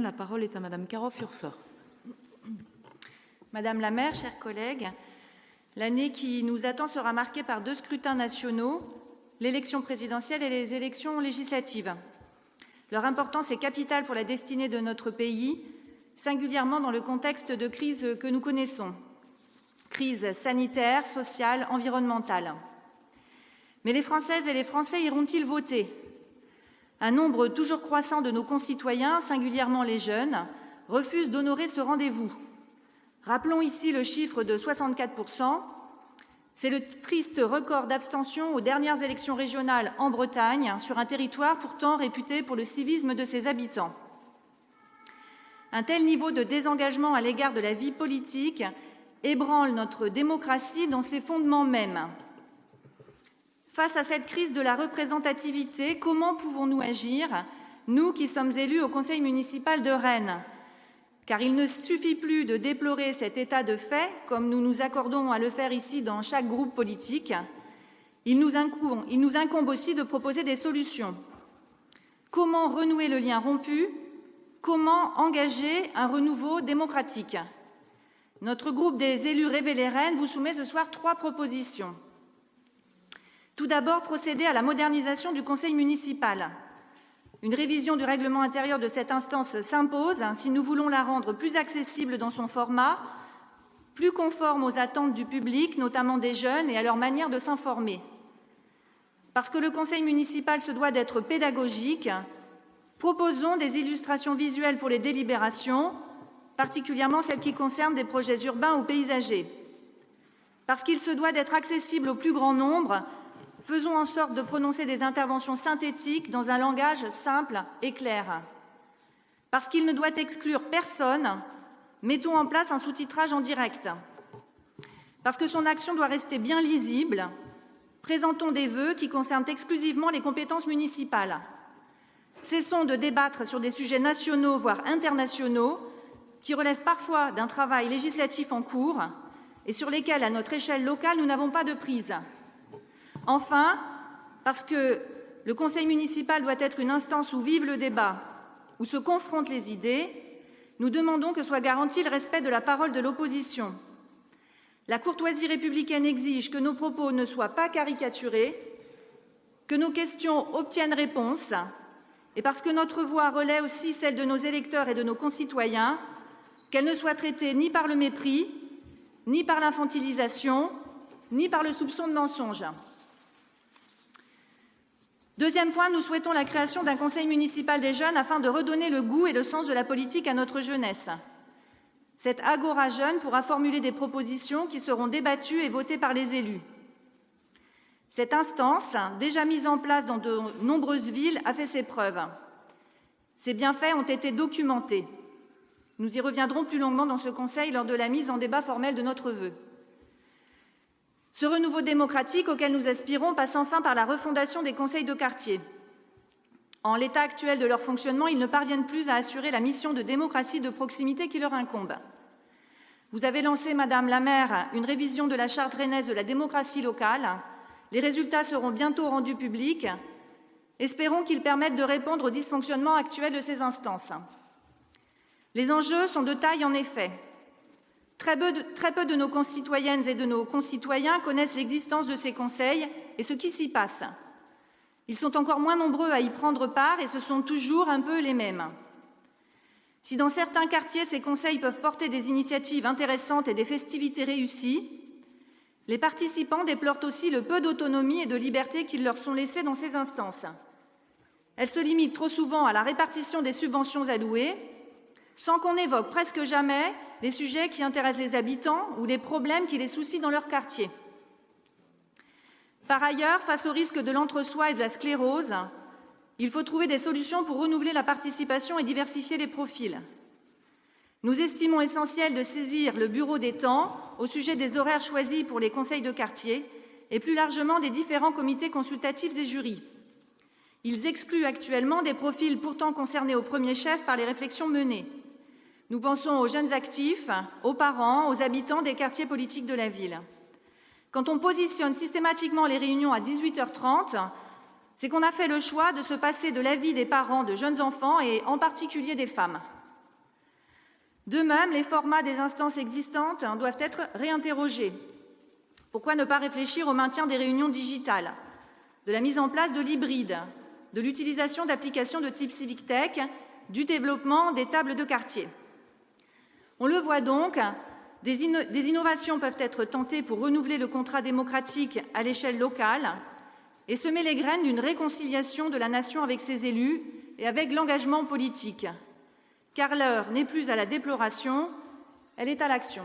La parole est à Madame Caro Furfer. Madame la maire, chers collègues, l'année qui nous attend sera marquée par 2 scrutins nationaux, l'élection présidentielle et les élections législatives. Leur importance est capitale pour la destinée de notre pays, singulièrement dans le contexte de crise que nous connaissons. Crise sanitaire, sociale, environnementale. Mais les Françaises et les Français iront-ils voter ? Un nombre toujours croissant de nos concitoyens, singulièrement les jeunes, refusent d'honorer ce rendez-vous. Rappelons ici le chiffre de 64%. C'est le triste record d'abstention aux dernières élections régionales en Bretagne, sur un territoire pourtant réputé pour le civisme de ses habitants. Un tel niveau de désengagement à l'égard de la vie politique ébranle notre démocratie dans ses fondements mêmes. Face à cette crise de la représentativité, comment pouvons-nous agir, nous qui sommes élus au conseil municipal de Rennes ? Car il ne suffit plus de déplorer cet état de fait, comme nous nous accordons à le faire ici dans chaque groupe politique. Il nous incombe aussi de proposer des solutions. Comment renouer le lien rompu ? Comment engager un renouveau démocratique ? Notre groupe des élus Révéler Rennes vous soumet ce soir 3 propositions. Tout d'abord, procéder à la modernisation du conseil municipal. Une révision du règlement intérieur de cette instance s'impose si nous voulons la rendre plus accessible dans son format, plus conforme aux attentes du public, notamment des jeunes, et à leur manière de s'informer. Parce que le conseil municipal se doit d'être pédagogique, proposons des illustrations visuelles pour les délibérations, particulièrement celles qui concernent des projets urbains ou paysagers. Parce qu'il se doit d'être accessible au plus grand nombre, faisons en sorte de prononcer des interventions synthétiques dans un langage simple et clair. Parce qu'il ne doit exclure personne, mettons en place un sous-titrage en direct. Parce que son action doit rester bien lisible, présentons des vœux qui concernent exclusivement les compétences municipales. Cessons de débattre sur des sujets nationaux, voire internationaux, qui relèvent parfois d'un travail législatif en cours et sur lesquels, à notre échelle locale, nous n'avons pas de prise. Enfin, parce que le conseil municipal doit être une instance où vive le débat, où se confrontent les idées, nous demandons que soit garanti le respect de la parole de l'opposition. La courtoisie républicaine exige que nos propos ne soient pas caricaturés, que nos questions obtiennent réponse, et parce que notre voix relaie aussi celle de nos électeurs et de nos concitoyens, qu'elle ne soit traitée ni par le mépris, ni par l'infantilisation, ni par le soupçon de mensonge. Deuxième point, nous souhaitons la création d'un conseil municipal des jeunes afin de redonner le goût et le sens de la politique à notre jeunesse. Cette agora jeune pourra formuler des propositions qui seront débattues et votées par les élus. Cette instance, déjà mise en place dans de nombreuses villes, a fait ses preuves. Ses bienfaits ont été documentés. Nous y reviendrons plus longuement dans ce conseil lors de la mise en débat formel de notre vœu. Ce renouveau démocratique auquel nous aspirons passe enfin par la refondation des conseils de quartier. En l'état actuel de leur fonctionnement, ils ne parviennent plus à assurer la mission de démocratie de proximité qui leur incombe. Vous avez lancé, Madame la maire, une révision de la charte rennaise de la démocratie locale. Les résultats seront bientôt rendus publics. Espérons qu'ils permettent de répondre aux dysfonctionnements actuels de ces instances. Les enjeux sont de taille en effet. Très peu de nos concitoyennes et de nos concitoyens connaissent l'existence de ces conseils et ce qui s'y passe. Ils sont encore moins nombreux à y prendre part et ce sont toujours un peu les mêmes. Si dans certains quartiers, ces conseils peuvent porter des initiatives intéressantes et des festivités réussies, les participants déplorent aussi le peu d'autonomie et de liberté qui leur sont laissés dans ces instances. Elles se limitent trop souvent à la répartition des subventions allouées, sans qu'on évoque presque jamais les sujets qui intéressent les habitants ou les problèmes qui les soucient dans leur quartier. Par ailleurs, face au risque de l'entre-soi et de la sclérose, il faut trouver des solutions pour renouveler la participation et diversifier les profils. Nous estimons essentiel de saisir le bureau des temps au sujet des horaires choisis pour les conseils de quartier et plus largement des différents comités consultatifs et jurys. Ils excluent actuellement des profils pourtant concernés au premier chef par les réflexions menées. Nous pensons aux jeunes actifs, aux parents, aux habitants des quartiers politiques de la ville. Quand on positionne systématiquement les réunions à 18h30, c'est qu'on a fait le choix de se passer de l'avis des parents de jeunes enfants et en particulier des femmes. De même, les formats des instances existantes doivent être réinterrogés. Pourquoi ne pas réfléchir au maintien des réunions digitales, de la mise en place de l'hybride, de l'utilisation d'applications de type Civic Tech, du développement des tables de quartier? On le voit donc, des innovations peuvent être tentées pour renouveler le contrat démocratique à l'échelle locale et semer les graines d'une réconciliation de la nation avec ses élus et avec l'engagement politique. Car l'heure n'est plus à la déploration, elle est à l'action.